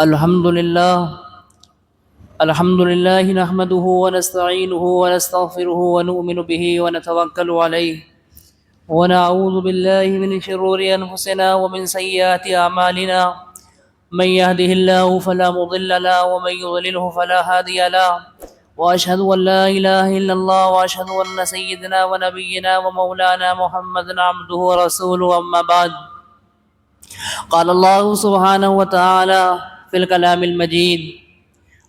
الحمد لله نحمده ونستعينه ونستغفره ونؤمن به ونتوكل عليه ونعوذ بالله من شرور أنفسنا ومن سيئات أعمالنا من يهده الله فلا مضل له ومن يضلله فلا هادي له وأشهد أن لا إله إلا الله وأشهد أن سيدنا ونبينا ومولانا محمد عبده ورسوله أما بعد قال الله سبحانه وتعالى في الكلام المجيد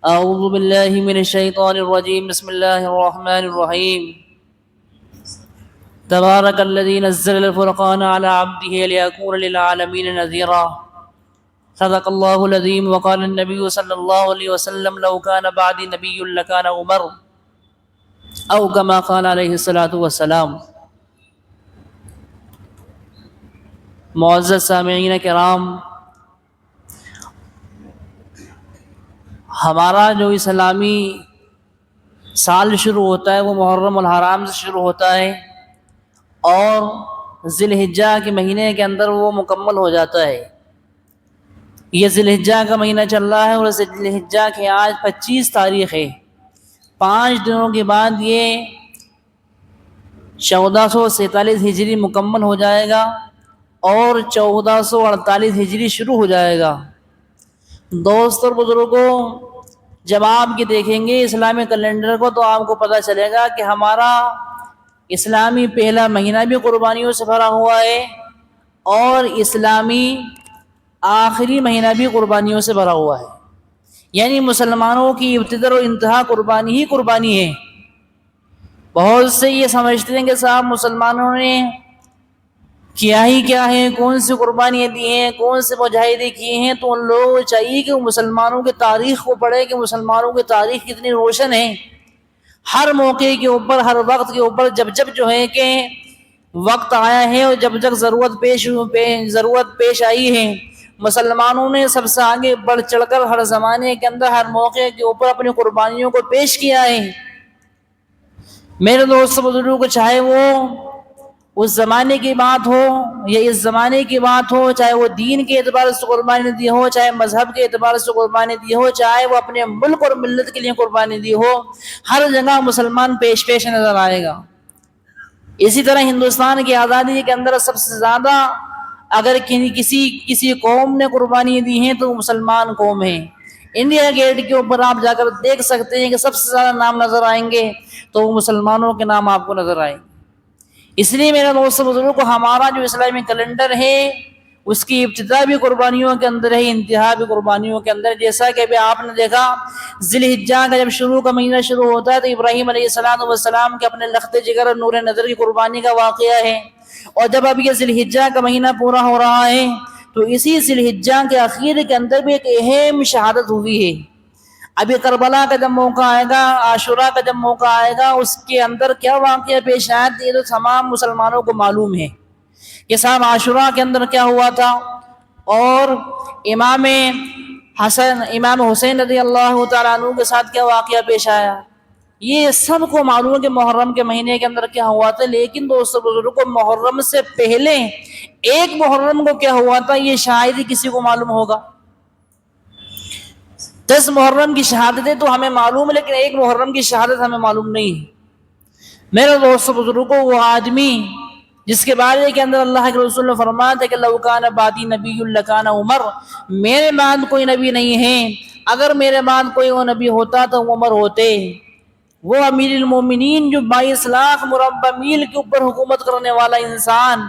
أعوذ بالله من الشيطان الرجيم بسم الله الرحمن الرحيم تبارك الذي نزل الفرقان على عبده ليكون للعالمين نذيرا صدق الله العظيم وقال النبي صلى الله عليه وسلم لو كان بعدي نبي لكان عمر أو كما قال عليه الصلاة والسلام. معزز سامعین کرام، ہمارا جو اسلامی سال شروع ہوتا ہے وہ محرم الحرام سے شروع ہوتا ہے اور ذی الحجہ کے مہینے کے اندر وہ مکمل ہو جاتا ہے. یہ ذی الحجہ کا مہینہ چل رہا ہے اور ذی الحجہ کی آج 25 تاریخ ہے. 5 دنوں کے بعد یہ 1447 ہجری مکمل ہو جائے گا اور 1448 ہجری شروع ہو جائے گا. دوست اور بزرگوں، جب آپ کے دیکھیں گے اسلامی کیلنڈر کو تو آپ کو پتہ چلے گا کہ ہمارا اسلامی پہلا مہینہ بھی قربانیوں سے بھرا ہوا ہے اور اسلامی آخری مہینہ بھی قربانیوں سے بھرا ہوا ہے. یعنی مسلمانوں کی ابتدا و انتہا قربانی ہی قربانی ہے. بہت سے یہ سمجھتے ہیں کہ صاحب مسلمانوں نے کیا ہی کیا ہے، کون سی قربانیاں دی ہیں، کون سے مجاہدے کیے ہیں. تو ان لوگوں کو چاہیے کہ مسلمانوں کی تاریخ کو پڑھے کہ مسلمانوں کی تاریخ کتنی روشن ہے. ہر موقع کے اوپر، ہر وقت کے اوپر جب جو ہے کہ وقت آیا ہے اور جب ضرورت پیش آئی ہے، مسلمانوں نے سب سے آگے بڑھ چڑھ کر ہر زمانے کے اندر ہر موقع کے اوپر اپنی قربانیوں کو پیش کیا ہے. میرے دوست بزرگوں کو چاہے وہ اس زمانے کی بات ہو یا اس زمانے کی بات ہو، چاہے وہ دین کے اعتبار سے قربانی دی ہو، چاہے مذہب کے اعتبار سے قربانی دی ہو، چاہے وہ اپنے ملک اور ملت کے لیے قربانی دی ہو، ہر جگہ مسلمان پیش نظر آئے گا. اسی طرح ہندوستان کی آزادی کے اندر سب سے زیادہ اگر کسی قوم نے قربانی دی ہے تو وہ مسلمان قوم ہے. انڈیا گیٹ کے اوپر آپ جا کر دیکھ سکتے ہیں کہ سب سے زیادہ نام نظر آئیں گے تو وہ مسلمانوں کے نام آپ کو نظر آئیں گے. اس لیے میرے دوست بزرگوں کو ہمارا جو اسلامی کیلنڈر ہے اس کی ابتدا بھی قربانیوں کے اندر ہے، انتہا بھی قربانیوں کے اندر. جیسا کہ ابھی آپ نے دیکھا ذی الحجہ کا جب کا مہینہ شروع ہوتا ہے تو ابراہیم علیہ السلام کے اپنے لخت جگر اور نور نظر کی قربانی کا واقعہ ہے. اور جب اب یہ ذی الحجہ کا مہینہ پورا ہو رہا ہے تو اسی ذی الحجہ کے اخیر کے اندر بھی ایک اہم شہادت ہوئی ہے. ابھی کربلا کا جب موقع آئے گا، عاشورہ کا جب موقع آئے گا، اس کے اندر کیا واقعہ پیش آیا یہ تو تمام مسلمانوں کو معلوم ہے کہ صاحب عاشورہ کے اندر کیا ہوا تھا اور امام حسین رضی اللہ تعالیٰ عنہ کے ساتھ کیا واقعہ پیش آیا. یہ سب کو معلوم ہے کہ محرم کے مہینے کے اندر کیا ہوا تھا. لیکن دوستو بزرگوں کو محرم سے پہلے ایک محرم کو کیا ہوا تھا یہ شاید ہی کسی کو معلوم ہوگا. 10 محرم کی شہادتیں تو ہمیں معلوم ہے لیکن ایک محرم کی شہادت ہمیں معلوم نہیں ہے. میرے دوست بزرگوں وہ آدمی جس کے بارے کے اندر اللہ کے رسول نے فرمایا تھا کہ لو کان بعدی نبی لکان عمر، میرے بعد کوئی نبی نہیں ہے، اگر میرے بعد کوئی وہ نبی ہوتا تو عمر ہوتے. وہ امیر المومنین جو 22 لاکھ مربع میل کے اوپر حکومت کرنے والا انسان،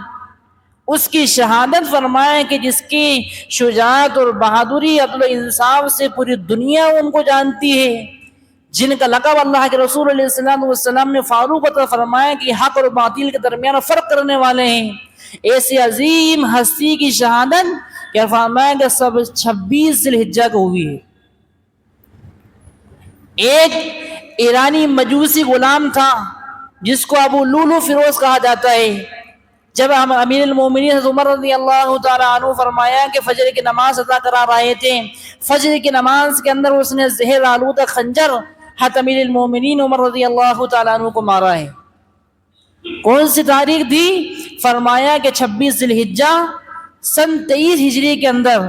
اس کی شہادت فرمائے کہ جس کی شجاعت اور بہادری عدل و انصاف سے پوری دنیا ان کو جانتی ہے، جن کا لقب اللہ کے رسول علیہ السلام نے فاروق عطا فرمایا کہ حق اور باطل کے درمیان فرق کرنے والے ہیں، ایسی عظیم ہستی کی شہادت کیا فرمایا کہ سب 26 ذی الحجہ کو ہوئی ہے. ایک ایرانی مجوسی غلام تھا جس کو ابو لولو فیروز کہا جاتا ہے. جب ہم امیر المومنین حضرت عمر رضی اللہ تعالیٰ عنہ فرمایا کہ فجر کی نماز ادا کرا رہے تھے، فجر کی نماز کے اندر اس نے زہر آلودہ خنجر حضرت امیر المومنین عمر رضی اللہ تعالیٰ عنہ کو مارا ہے. کون سی تاریخ تھی؟ فرمایا کہ 26 ذی الحجہ سن 23 ہجری کے اندر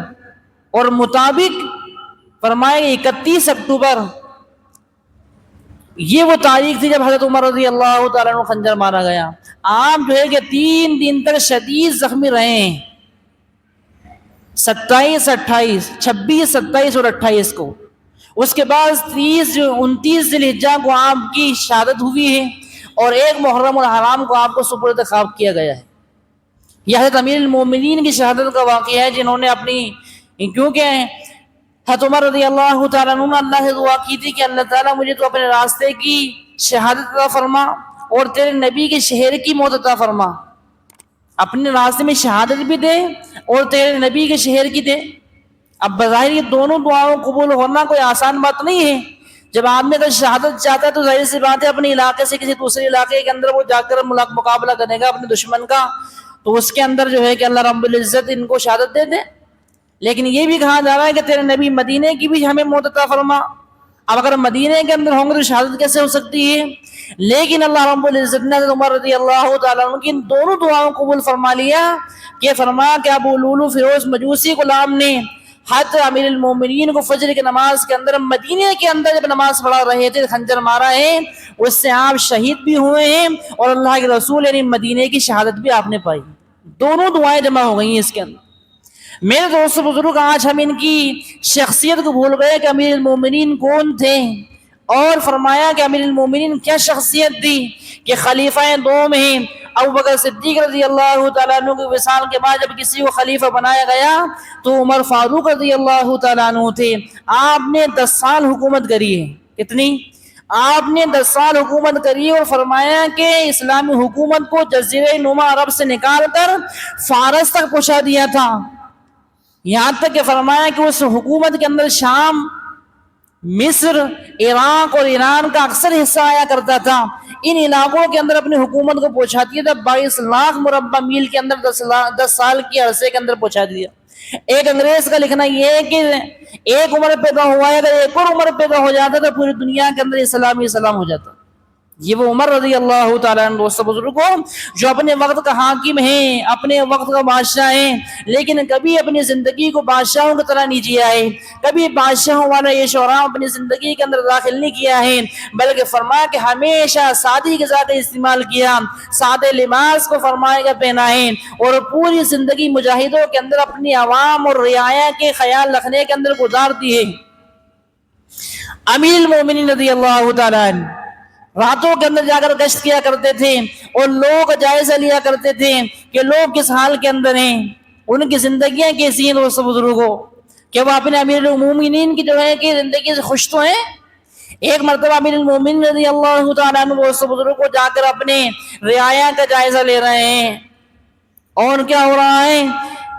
اور مطابق فرمائے 31 اکتوبر یہ وہ تاریخ تھی جب حضرت عمر رضی اللہ تعالیٰ عنہ خنجر مارا گیا. آپ جو ہے کہ 3 دن تک شدید زخمی رہے ہیں، 27 28 26 27 اور 28 کو. اس کے بعد 30 29 ذی الحجہ کو آپ کی شہادت ہوئی ہے، اور 1 محرم الحرام کو آپ کو سپرد خاک کیا گیا ہے. یہ حضرت امیر المومنین کی شہادت کا واقعہ ہے، جنہوں نے اپنی، کیونکہ حضرت عمر رضی اللہ تعالیٰ عنہ نے اللہ سے دعا کی تھی کہ اللہ تعالیٰ مجھے تو اپنے راستے کی شہادت عطا فرما اور تیرے نبی کے شہر کی موت عطا فرما. اپنے راستے میں شہادت بھی دے اور تیرے نبی کے شہر کی دے. اب بظاہر یہ دونوں دعاؤں قبول ہونا کوئی آسان بات نہیں ہے. جب آدمی اگر شہادت چاہتا ہے تو ظاہر سی بات ہے اپنے علاقے سے کسی دوسرے علاقے کے اندر وہ جا کر مقابلہ کرے گا اپنے دشمن کا، تو اس کے اندر جو ہے کہ اللہ رب العزت ان کو شہادت دے دے. لیکن یہ بھی کہا جا رہا ہے کہ تیرے نبی مدینے کی بھی ہمیں موت عطا فرما. اب اگر مدینے کے اندر ہوں گے تو شہادت کیسے ہو سکتی ہے؟ لیکن اللہ رب العزت نے عمر رضی اللہ تعالیٰ عنہ کی ان دونوں دعاؤں قبول فرما لیا. کہ فرمایا کہ ابو لولو فیروز مجوسی غلام نے حضرت امیر المومنین کو فجر کی نماز کے اندر مدینے کے اندر جب نماز پڑھا رہے تھے خنجر مارا ہے، اس سے آپ شہید بھی ہوئے ہیں اور اللہ کے رسول یعنی مدینے کی شہادت بھی آپ نے پائی. دونوں دعائیں جمع ہو گئی ہیں اس کے اندر. میرے دوست بزرگ، آج ہم ان کی شخصیت کو بھول گئے کہ امیر المومنین کون تھے، اور فرمایا کہ امیر المومنین کیا شخصیت تھی کہ خلیفہ دوم ہیں. ابو بکر صدیق رضی اللہ تعالیٰ عنہ کے وصال کے بعد جب کسی کو خلیفہ بنایا گیا تو عمر فاروق رضی اللہ تعالیٰ عنہ تھے. آپ نے 10 سال حکومت کری ہے. کتنی؟ آپ نے 10 سال حکومت کری، اور فرمایا کہ اسلامی حکومت کو جزیرہ نما عرب سے نکال کر فارس تک پہنچا دیا تھا. یہاں تک کہ فرمایا کہ اس حکومت کے اندر شام، مصر، عراق اور ایران کا اکثر حصہ آیا کرتا تھا. ان علاقوں کے اندر اپنی حکومت کو پہنچا دیا تھا. 22 لاکھ مربع میل کے اندر 10 سال کی عرصے کے اندر پہنچا دیا. ایک انگریز کا لکھنا یہ ہے کہ ایک عمر پیدا ہوا ہے، اگر ایک اور عمر پیدا ہو جاتا تو پوری دنیا کے اندر اسلام ہی اسلام ہو جاتا. یہ وہ عمر رضی اللہ تعالیٰ عنہ دوست بزرگوں جو اپنے وقت کا حاکم ہیں، اپنے وقت کا بادشاہ ہیں، لیکن کبھی اپنی زندگی کو بادشاہوں کی طرح نہیں جیا ہے. کبھی بادشاہوں والا یہ شعراء اپنی زندگی کے اندر داخل نہیں کیا ہے، بلکہ فرمایا کہ ہمیشہ سادگی کے ساتھ استعمال کیا. سادے لباس کو فرمایا کہ پہنائے، اور پوری زندگی مجاہدوں کے اندر اپنی عوام اور رعایا کے خیال رکھنے کے اندر گزارتی ہے. امیر المومنین رضی اللہ تعالیٰ عنہ راتوں کے اندر جا کر گشت کیا کرتے تھے اور لوگوں کا جائزہ لیا کرتے تھے کہ لوگ کس حال کے اندر ہیں، ان کی زندگیاں کیسی ہیں. دوست بزرگوں، کہ وہ اپنے امیر المومنین کی جو ہے کہ زندگی سے خوش تو ہیں. ایک مرتبہ امیر المومنین رضی اللہ تعالیٰ عنہ دوست بزرگوں کو جا کر اپنے رعایا کا جائزہ لے رہے ہیں، اور کیا ہو رہا ہے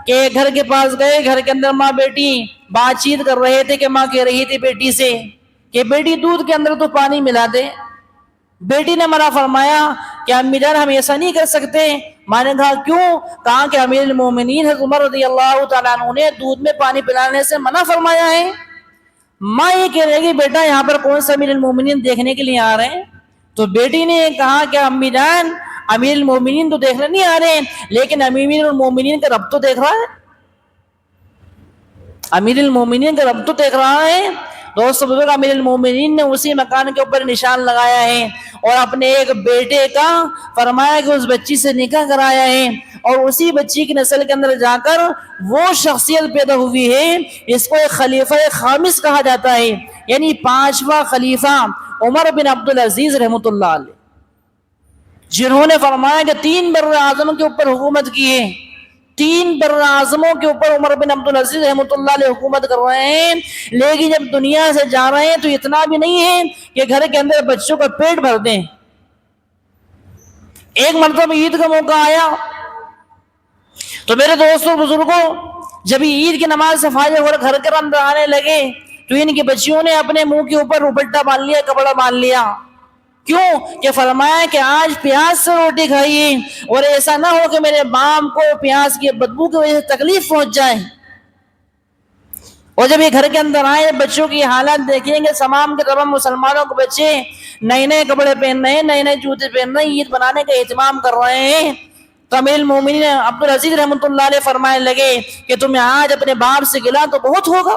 کہ گھر کے پاس گئے، گھر کے اندر ماں بیٹی بات چیت کر رہے تھے کہ ماں کہہ رہی تھی بیٹی سے کہ بیٹی دودھ کے اندر تو پانی ملا دے. بیٹی نے منع فرمایا کہ امی جان ہم ایسا نہیں کر سکتے. ماں نے کہا کیوں؟ کہا کہ امیر المومنین حضرت عمر رضی اللہ تعالیٰ عنہ نے دودھ میں پانی پلانے سے منع فرمایا ہے. ماں یہ کہہ رہے کہ بیٹا یہاں پر کون سے امیر المومنین دیکھنے کے لیے آ رہے ہیں؟ تو بیٹی نے کہا کہ امی جان امیر المومنین تو دیکھنے نہیں آ رہے ہیں، لیکن امیر المومنین کا رب تو دیکھ رہا ہے. امیر المومنین کا رب تو دیکھ رہا ہے. دوست بزرگ، امیر المومنین نے اسی مکان کے اوپر نشان لگایا ہے اور اپنے ایک بیٹے کا فرمایا کہ اس بچی سے نکاح کرایا ہے، اور اسی بچی کی نسل کے اندر جا کر وہ شخصیت پیدا ہوئی ہے اس کو ایک خلیفہ خامس کہا جاتا ہے، یعنی 5واں خلیفہ عمر بن عبدالعزیز رحمۃ اللہ علیہ، جنہوں نے فرمایا کہ 3 بر اعظم کے اوپر حکومت کی ہے. 3 بر اعظموں کے اوپر عمر بن عبدالعزیز رحمۃ اللہ علیہ حکومت کر رہے ہیں. لیکن جب دنیا سے جا رہے ہیں تو اتنا بھی نہیں ہے کہ گھر کے اندر بچوں کا پیٹ بھر دیں. ایک مرتبہ عید کا موقع آیا تو میرے دوستوں بزرگوں جب عید کی نماز سے فارغ ہو کر گھر کے اندر آنے لگے تو ان کی بچیوں نے اپنے منہ کے اوپر دوپٹہ باندھ لیا، کپڑا باندھ لیا. کیوں؟ کہ فرمایا کہ آج پیاز سے روٹی کھائیے اور ایسا نہ ہو کہ میرے باپ کو پیاز کی بدبو کی وجہ سے تکلیف پہنچ جائے. اور جب یہ گھر کے اندر آئے بچوں کی حالت دیکھیں گے، تمام کے تمام مسلمانوں کے بچے نئے نئے کپڑے پہن رہے ہیں، نئے نئے جوتے پہن رہے ہیں، عید بنانے کا اہتمام کر رہے ہیں. تو امیر المومنین عبدالعزیز رحمۃ اللہ علیہ فرمانے لگے کہ تمہیں آج اپنے باپ سے گلا تو بہت ہوگا.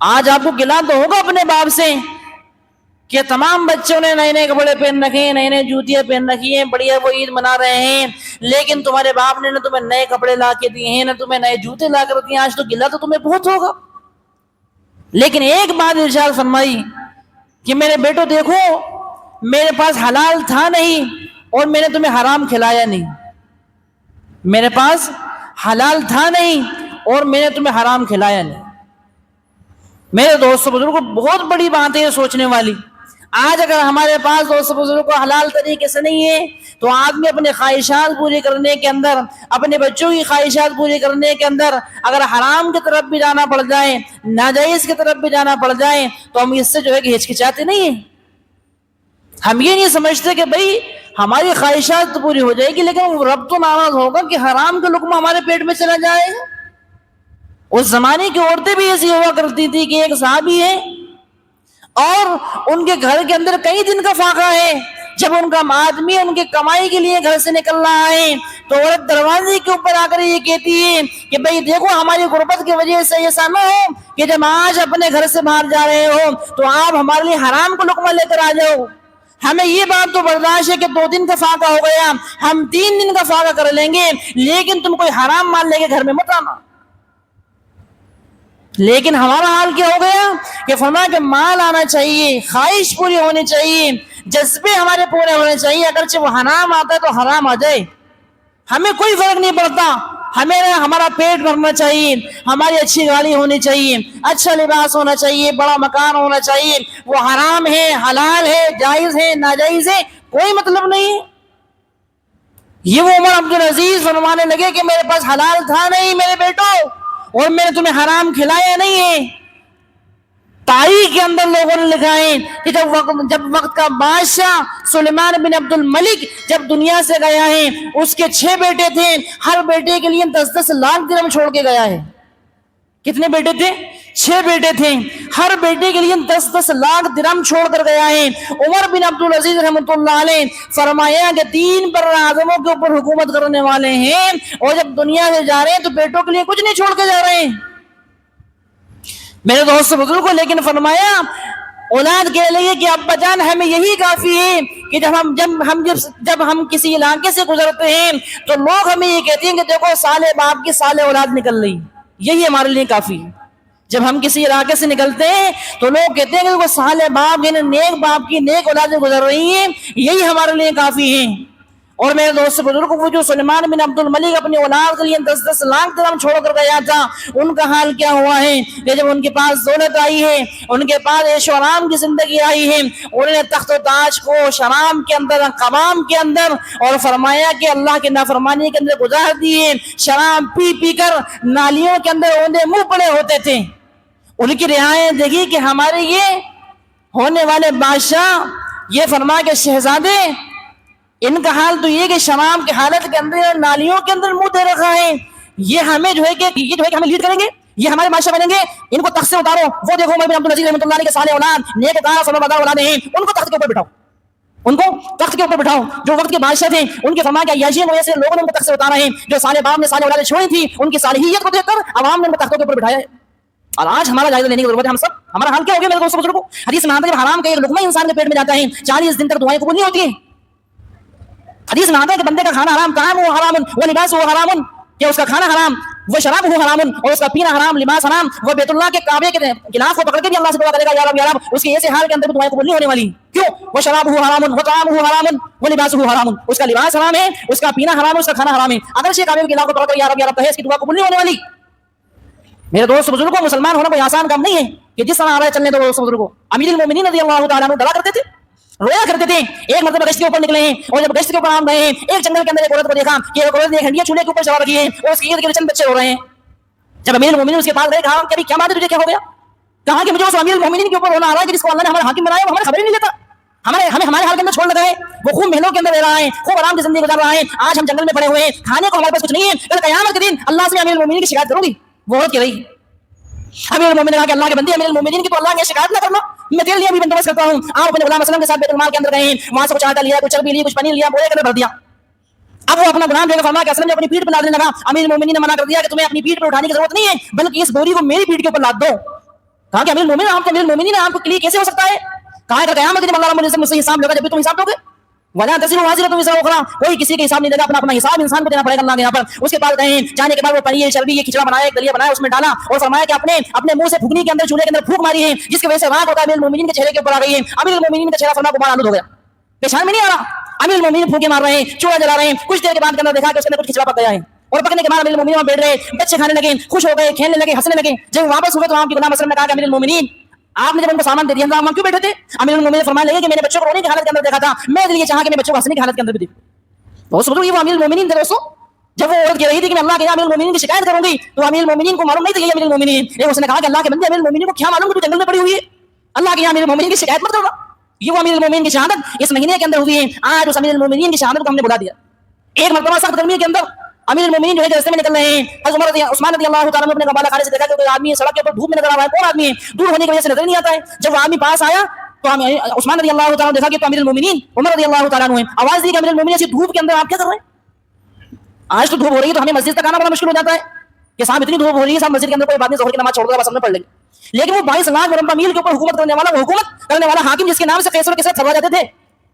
آج آپ کو گلا تو ہوگا اپنے باپ سے کہ تمام بچوں نے نئے نئے کپڑے پہن رکھے ہیں، نئے نئے جوتیاں پہن رکھی ہیں، بڑھیا وہ عید منا رہے ہیں، لیکن تمہارے باپ نے نہ تمہیں نئے کپڑے لا کے دیے ہیں، نہ تمہیں نئے جوتے لا کر دیے ہیں۔ آج تو گلا تو تمہیں بہت ہوگا، لیکن ایک بات ارشاد فرمائی کہ میرے بیٹو دیکھو، میرے پاس حلال تھا نہیں اور میں نے تمہیں حرام کھلایا نہیں، میرے پاس حلال تھا نہیں اور میں نے تمہیں حرام کھلایا نہیں۔ میرے دوستوں بزرگوں، بہت بڑی بات ہے یہ سوچنے والی۔ آج اگر ہمارے پاس دوستوں بزرگوں کو حلال طریقے سے نہیں ہے تو آدمی اپنے خواہشات پوری کرنے کے اندر، اپنے بچوں کی خواہشات پوری کرنے کے اندر اگر حرام کی طرف بھی جانا پڑ جائے، ناجائز کی طرف بھی جانا پڑ جائے تو ہم اس سے جو ہے کہ ہچکچاتے نہیں ہیں۔ ہم یہ نہیں سمجھتے کہ بھئی ہماری خواہشات تو پوری ہو جائے گی، لیکن رب تو ناراض ہوگا کہ حرام کا لقمہ ہمارے پیٹ میں چلا جائے گا۔ اس زمانے کی عورتیں بھی ایسی ہوا کرتی تھی کہ ایک صحابی ہے اور ان کے گھر کے اندر کئی دن کا فاقہ ہے، جب ان کا آدمی ان کے کمائی کے لیے گھر سے نکل رہا ہے تو عورت دروازے کے اوپر آ کر یہ کہتی ہے کہ بھئی دیکھو ہماری غربت کی وجہ سے ایسا نہ ہو کہ جب آج اپنے گھر سے باہر جا رہے ہو تو آپ ہمارے لیے حرام کو لقمہ لے کر آ جاؤ۔ ہمیں یہ بات تو برداشت ہے کہ 2 دن کا فاقہ ہو گیا، ہم 3 دن کا فاقہ کر لیں گے، لیکن تم کوئی حرام مال لے کے گھر میں مت آنا۔ لیکن ہمارا حال کیا ہو گیا کہ فرمایا کہ مال آنا چاہیے، خواہش پوری ہونی چاہیے، جذبے ہمارے پورے ہونے چاہیے، اگرچہ وہ حرام آتا ہے تو حرام آ جائے، ہمیں کوئی فرق نہیں پڑتا، ہمیں ہمارا پیٹ بھرنا چاہیے، ہماری اچھی گاڑی ہونی چاہیے، اچھا لباس ہونا چاہیے، بڑا مکان ہونا چاہیے، وہ حرام ہے، حلال ہے، جائز ہے، ناجائز ہے، کوئی مطلب نہیں۔ یہ وہ عمر عبدالعزیز فرمانے لگے کہ میرے پاس حلال تھا نہیں میرے بیٹو اور میں نے تمہیں حرام کھلایا نہیں ہے۔ تاریخ کے اندر لوگوں نے لکھا ہے کہ جب وقت کا بادشاہ سلیمان بن عبد الملک جب دنیا سے گیا ہے، اس کے 6 بیٹے تھے، ہر بیٹے کے لیے 10-10 لاکھ درہم چھوڑ کے گیا ہے۔ کتنے بیٹے تھے؟ 6 بیٹے تھے، ہر بیٹے کے لیے 10-10 لاکھ درہم چھوڑ کر گیا ہے۔ عمر بن عبدالعزیز رحمۃ اللہ علیہ فرمایا کہ 3 براعظموں کے اوپر حکومت کرنے والے ہیں اور جب دنیا سے جا رہے ہیں تو بیٹوں کے لیے کچھ نہیں چھوڑ کے جا رہے ہیں میرے دوست بزرگوں۔ لیکن فرمایا اولاد کہنے لگے کہ ابا جان ہمیں یہی کافی ہے کہ جب ہم کسی علاقے سے گزرتے ہیں تو لوگ ہمیں یہ کہتے ہیں کہ دیکھو صالح باپ کی صالح اولاد نکل رہی، یہی ہمارے لیے کافی ہے۔ جب ہم کسی علاقے سے نکلتے ہیں تو لوگ کہتے ہیں کہ وہ صالح باپ یعنی نیک باپ کی نیک اولادیں گزر رہی ہیں، یہی ہمارے لیے کافی ہے۔ اور میرے دوست بزرگ وہ جو سلیمان بن عبد الملک اپنی اولاد کے لیے 10-10 لاکھ درہم چھوڑ کر گیا تھا، ان کا حال کیا ہوا ہے کہ جب ان کے پاس دولت آئی ہے، ان کے پاس عیش و آرام کی زندگی آئی ہے، انہوں نے تخت و تاج کو شراب کے اندر، قوام کے اندر اور فرمایا کہ اللہ کے نافرمانی کے اندر گزار دیے، شراب پی پی کر نالیوں کے اندر اوندے منہ پڑے ہوتے تھے۔ ان کی رعایت دیکھی کہ ہمارے یہ ہونے والے بادشاہ یہ فرمایا کہ شہزادے ان کا حال تو یہ کہ شراب کی حالت کے اندر نالیوں کے اندر منہ دے رکھا ہے، یہ ہمیں جو ہے کہ ہمیں لیڈ کریں گے، یہ ہمارے بادشاہ بنیں گے، ان کو تخت سے اتارو۔ وہ دیکھو عمر بن عبدالعزیز رحمۃ اللہ علیہ کے صالح اولاد، نیک کار فرمانبردار اولادیں ہیں، ان کو تخت کے اوپر بٹھاؤ، ان کو تخت کے اوپر بٹھاؤ۔ جو وقت کے بادشاہ تھے ان کے فرمایا کہ عیاشیوں کی وجہ سے لوگوں نے ان کو تخت سے اتارا ہے، جو صالح باپ نے صالح اولادیں چھوڑی تھی ان کی صالحیت کو دیکھ کر عوام نے ان کو تختوں کے اوپر بٹھایا ہے۔ اور آج ہمارا جائزہ لینے کی ضرورت ہے، ہم سب ہمارا حال کیا ہو گیا میرے دوستوں بزرگوں؟ حدیث میں آتا ہے کہ حرام کا ایک لقمہ انسان کے پیٹ میں جاتا ہے 40 دن تک دعائیں قبول نہیں ہوتی ہیں۔ حدیث میں آتا ہے کہ بندے کا کھانا حرام، طعام ہو حرام، وہ لباس ہو حرام، کہ اس کا کھانا حرام، وہ شراب ہو حرام اور اس کا پینا حرام، لباس حرام، وہ بیت اللہ کے کعبے کے غلاف کو پکڑ کے بھی اللہ سے دعا کرے گا یا رب یا رب، اس کے ایسے حال کے اندر بھی دعائیں قبول نہیں ہونے والی۔ کیوں؟ وہ شراب ہو حرام، وہ طعام ہو حرام، وہ لباس ہو حرام، اس کا لباس حرام ہے، اس کا پینا حرام ہے، اس کا کھانا حرام ہے، اگر سے کعبے کے غلاف کو پکڑ کر یا رب کہے اس کی دعا قبول نہیں ہونے والی۔ میرے دوست بزرگوں، مسلمان ہونا کوئی آسان کام نہیں ہے کہ جس طرح آ رہا ہے چلنے دو دوست بزرگوں۔ امیر المومنین رضی اللہ تعالیٰ عنہ ڈرا کرتے تھے، رویا کرتے تھے۔ ایک مرتبہ گشت کے اوپر نکلے ہیں اور جب گشت کے اوپر آم رہے ہیں، ایک جنگل کے اندر ایک عورت کو دیکھا کہ ایک عورت نے ہنڈیاں چولہے کے اوپر چڑھا رکھی ہے اور اس کے ارد گرد چند بچے رو رہے ہیں۔ جب امیر المومنین اس کے پاس گئے، کہا کہ کیا بات ہے، تجھے کیا ہو گیا؟ کہا کہ مجھے اس امیر المومنین کے اوپر رونا آ رہا ہے کہ جس کو اللہ نے ہمارا حاکم بنایا وہ ہمیں خبر ہی نہیں لیتا، ہمارے حال کے اندر چھوڑ لگا ہے، وہ خوب محلوں کے اندر رہ رہا ہے، خوب آرام کی زندگی گزار رہا ہے، آج ہم جنگل میں پڑے ہوئے ہیں، کھانے کو ہمارے پاس کچھ نہیں ہے، کل قیامت کے دن اللہ سے امیر المومنین کی شکایت کروں گی۔ وہ عورت کہہ رہی، امیر المومنین نے کہا کہ اللہ کے بندے، امیر المومنین کی تو اللہ نے شکایت نہ کرنا، میں تیرے لیے بھی بندوبست کرتا ہوں۔ آپ اپنے غلام اسلم کے ساتھ بیت المال کے اندر گئے ہیں، وہاں سے کچھ آٹا لیا، کچھ چربی لی، کچھ پنیر لیا، بوئے کے اندر بھر دیا۔ اب وہ اپنا غلام لے کر فرمایا کہ اسلم نے اپنی پیٹھ پر لادنے لگا۔ امیر المومنین نے منع کر دیا کہ تمہیں اپنی پیٹھ پر اٹھانے کی ضرورت نہیں ہے، بلکہ اس بوری کو میری پیٹھ کے اوپر لاد دو۔ کہا کہ امیر المومنین آپ تو امیر المومنین آپ کو لیے کیسے ہو سکتا ہے؟ کہا کہ قیامت کے دن اللہ رب العزت مجھ سے حساب لے گا، جب بھی تم حساب دو گے ولا تزر وازرۃ وزر اخرى، کوئی کسی کے حساب نہیں دے گا، اپنا حساب انسان کو دینا پڑے گا اللہ کے یہاں پر۔ اس کے بعد کہیں جانے کے بعد وہ پنیر چربی یہ کھچڑا بنایا، ایک دلیا بنایا، اس میں ڈالا اور فرمایا کہ اپنے منہ سے پھکنی کے اندر چولہے کے اندر پھونک ماری ہے، جس کی وجہ سے راکھ ہوتا ہے امیر المومنین کے چہرے کے اوپر آ گئی ہے۔ امیر المومنین کا چہرہ فرما غبار آلود ہو گیا، پیشان میں نہیں آ رہا، امیر المومنین پھونکے مار رہے ہیں، چولہا جلا رہے ہیں۔ کچھ دیر کے بعد کے اندر دیکھا کہ اس کے اندر کچھ کھچڑا پک گیا ہے، اور پکنے کے بعد امیر المومنین بیٹھ رہے، بچے کھانے لگے، خوش ہو گئے، کھیلنے لگے، ہنسنے لگے۔ جب واپس ہوئے تو آپ کی غلام اسلم نے کہا کہ امیر المومنین آپ نے جب ان کو سامان دے دیا ہم کیوں بیٹھے تھے؟ امیر المومنین فرمانے لگے کہ میں نے بچوں کو رونے کی حالت کے اندر دیکھا تھا، میں اس لیے چاہا کہ میں بچوں کو ہنسنے کی حالت کے اندر بھی دیکھوں۔ دوستو یہ وہ امیر المومنین تھے دوستو، جب وہ عورت کہہ رہی تھی کہ میں اللہ کے یہاں امیر المومنین کی شکایت کروں گی، تو امیر المومنین کو معلوم نہیں تھا کہ یہ امیر المومنین، لیکن اس نے کہا کہ اللہ کے بندے امیر المومنین کو کیا معلوم کہ تو جنگل میں پڑی ہوئی ہے، اللہ کے یہاں امیر المومنین کی شکایت مت کرنا۔ یہ وہ امیر المومنین کی شہادت اس مہینے کے اندر ہوئی ہے۔ آج اس امیر المومنین کی شہادت کو ہم نے بلا دیا۔ ایک مرتبہ سخت گرمی کے اندر امیر المومنین جو ہے راستے میں نکل رہے ہیں، حضرت عثمان رضی اللہ تعالیٰ عنہ اپنے قبالہ خانے سے دیکھا کہ کوئی آدمی سڑک کے اوپر دھوپ میں نظر آ رہا ہے، کون آدمی ہے؟ دور ہونے کی وجہ سے نظر نہیں آتا ہے۔ جب وہ آدمی پاس آیا تو عثمان رضی اللہ تعالیٰ دیکھا کہ تو امیر المومنین عمر رضی اللہ تعالیٰ عنہ ہے۔ آواز دی کہ امیر المومنین ایسی دھوپ کے اندر آپ کیا کر رہے ہیں؟ آج تو دھوپ ہو رہی ہے تو ہمیں مسجد تک آنا بڑا مشکل ہو جاتا ہے کہ صاحب اتنی دھوپ ہو رہی ہے، صاحب مسجد کے اندر کوئی بات نہیں، ظہر کی نماز چھوڑ دو بس ہم نے پڑھ لیں گے۔ لیکن وہ 22 لاکھ مربع میل کے اوپر حکومت کرنے والا حاکم جس کے نام سے قیصر و کسریٰ تھروا جاتے تھے،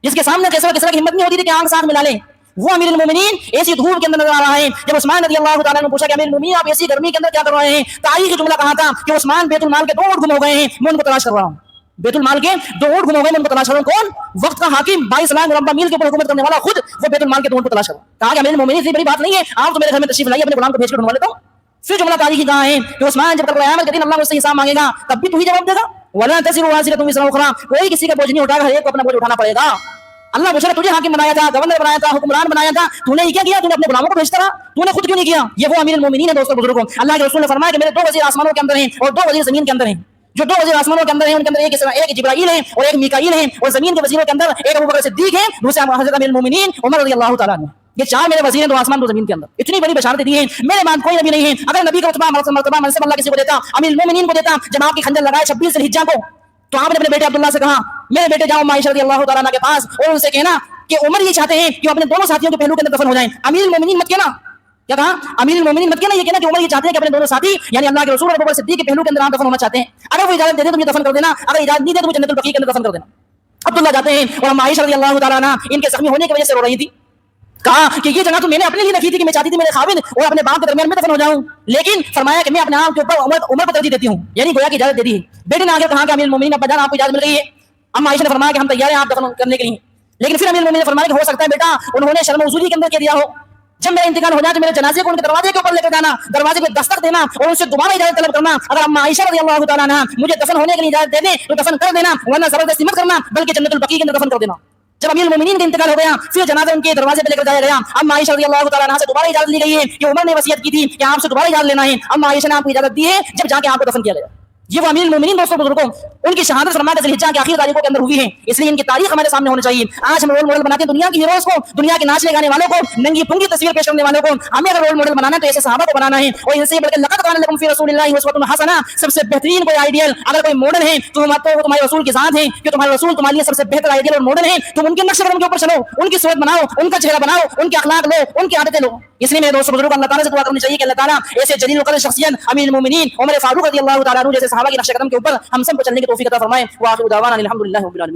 جس کے سامنے قیصر و کسریٰ کی ہمت نہیں ہوتی تھی کہ آنکھ ساتھ ملا لیں، وہ امیر المومنین ایسی دھوپ کے اندر نظر آ رہا ہے۔ جب عثمان رضی اللہ تعالیٰ نے پوچھا کہ امیر المومنین آپ ایسی گرمی کے اندر کیا کر رہے ہیں؟ تاریخی جملہ کہا تھا کہ عثمان بیت المال کے 2 اونٹ گم ہو گئے ہیں، میں ان کو تلاش کر رہا ہوں۔ بیت المال کے 2 اونٹ گم ہو گئے، میں ان کو تلاش کر رہا ہوں۔ کون؟ وقت کا حاکم 22 لاکھ مربع میل کے اوپر حکومت کرنے والا خود وہ بیت المال کے 2 اونٹ کو تلاش کر رہا ہے۔ کہا کہ امیر المومنین اتنی بڑی بات نہیں ہے، آپ تو میرے گھر میں تشریف لائیے، اپنے غلام کو بھیج کر ڈھونڈوا لیتا ہوں۔ پھر جملہ تاریخی کہاں ہے کہ عثمان جب قیامت کے دن اللہ مجھ سے حساب مانگے گا تب بھی تو ہی جواب دے گا، ولا تزر وازرۃ وزر اخرى، کوئی کسی کا بوجھ نہیں اٹھائے گا، ہر ایک کو اپنا بوجھ اٹھانا پڑے گا۔ اللہ پوچھے تجھے حاکم بنایا تھا، گورنر بنایا تھا، حکمران بنایا تھا، تو نے یہ کیا کیا؟ تو نے اپنے غلاموں کو بھیجتا رہا، تو نے خود کیوں نہیں کیا؟ یہ وہ امیر المومنین ہے دوستو بزرگوں۔ اللہ کے رسول نے فرمایا کہ میرے 2 وزیر آسمانوں کے اندر ہیں اور 2 وزیر زمین کے اندر ہیں۔ جو 2 وزیر آسمانوں کے اندر ہیں ان کے اندر ایک جبرائیل ہے اور ایک میکائیل ہے، اور زمین کے وزیروں کے اندر ایک ابوبکر صدیق ہے، دوسرا حضرت امیر المومنین عمر رضی اللہ تعالیٰ عنہ۔ یہ 4 میرے وزیر ہیں، 2 آسمان 2 زمین کے اندر۔ اتنی بڑی بشارت دی ہے، میرے بعد کوئی نبی نہیں ہے۔ اگر نبی کا رتبہ مرتبہ منصب اللہ کسی کو دیتا، امیر المومنین کو دیتا۔ جب آپ کی خنجر لگائے 26 ذی الحجہ کو تو آپ نے اپنے بیٹے عبداللہ سے کہا میرے بیٹے جاؤ عائشہ رضی اللہ تعالیٰ عنہ کے پاس اور ان سے کہنا کہ عمر یہ چاہتے ہیں کہ اپنے دونوں ساتھیوں کے پہلو کے اندر دفن ہو جائیں۔ امیر المومنین مت کہنا، کیا کہا؟ امیر المومنین مت کہنا، یہ کہنا کہ عمر یہ چاہتے ہیں کہ اپنے دونوں ساتھی یعنی اللہ کے رسول اور ابوبکر صدیق کے پہلو کے اندر آپ دفن ہونا چاہتے ہیں۔ اگر وہ اجازت دے دے تو مجھے دفن کر دینا، اگر اجازت نہیں دے تو مجھے جنت البقیع کے اندر دفن کر دینا۔ عبداللہ جاتے ہیں اور ہم عائشہ رضی اللہ تعالیٰ عنہ ان کے زخمی ہونے کی وجہ سے رو رہی تھی۔ کہا کہ یہ جگہ تو میں نے اپنے لیے رکھی تھی کہ میں چاہتی تھی میرے خاوند اور اپنے باپ کے درمیان میں دفن ہو جاؤں، لیکن فرمایا کہ میں اپنے آپ کے اوپر عمر کو ترجیح دیتی ہوں، یعنی گویا کی اجازت دے دی ہے۔ بیٹے نے آگے کہا کہ امیر المومنین ابا جان آپ کو اجازت مل گئی ہے۔ اما عائشہ نے فرمایا کہ ہم تیار ہیں آپ دفن کرنے کے لیے، لیکن پھر امیر المومنین نے فرمایا کہ ہو سکتا ہے بیٹا انہوں نے شرم حضوری کے اندر کہہ دیا ہو، جب میرا انتقال ہو جائے تو میرے جنازے کو ان کے دروازے کے اوپر لے کر جانا، دروازے پہ دستک دینا اور ان سے دوبارہ اجازت طلب کرنا۔ اگر اما عائشہ رضی اللہ تعالیٰ عنہ مجھے دفن ہونے کے لیے اجازت دے دیں تو دفن کر دینا، ورنہ زبردستی مت کرنا بلکہ جنت البقیع کے اندر دفن کر دینا۔ جب امیر المومنین کا انتقال ہو گیا پھر جنازہ ان کے دروازے پہ لے کر جایا گیا۔ اما عائشہ رضی اللہ تعالیٰ عنہ سے دوبارہ اجازت لی گئی ہے کہ عمر نے وصیت کی تھی کہ آپ سے دوبارہ اجازت لینا ہے، اما عائشہ نے آپ کو اجازت دی ہے جب جا کے آپ کو دفن کیا گیا۔ یہ وہ امیر المومنین دوستوں بزرگوں ان کی شہادت فرمایا ذی الحجہ کی آخری تاریخوں کے اندر ہوئی ہے، اس لیے ان کی تاریخ ہمارے سامنے ہونا چاہیے۔ آج ہم رول ماڈل بناتے ہیں دنیا کے ہیروز کو، دنیا کے ناچنے گانے والوں کو، ننگی پنگی تصویر پیش کرنے والوں کو۔ ہمیں اگر رول ماڈل بنانا ہے تو ایسے صحابہ کو بنانا ہے، اور ان سے بلکہ لقد کان لکم فی رسول اللہ اسوۃ حسنہ، سب سے بہترین کوئی آئیڈیل اگر کوئی ماڈل ہے تو وہ تمہارے رسول کے ساتھ ہیں کہ تمہارے رسول تمہارے لیے سب سے بہتر آئیڈیل اور ماڈل ہے، تم ان کے نقش قدم کے اوپر چلو، ان کی صورت بناؤ، ان کا چہرہ بناؤ، ان کے اخلاق لو، ان کی عادتیں لو۔ اس لیے میرے دوست بزرگ اللہ تعالیٰ سے دعا کرنی چاہیے کہ اللہ تعالیٰ ایسے جلیل القدر شخصیت امیر المومنین عمر فاروق رضی اللہ تعالیٰ عنہ جیسے صحابہ کے نقش قدم کے اوپر ہم سب کو چلنے کی توفیق عطا فرمائے۔ وآخر دعوانا الحمد للہ رب العالمین۔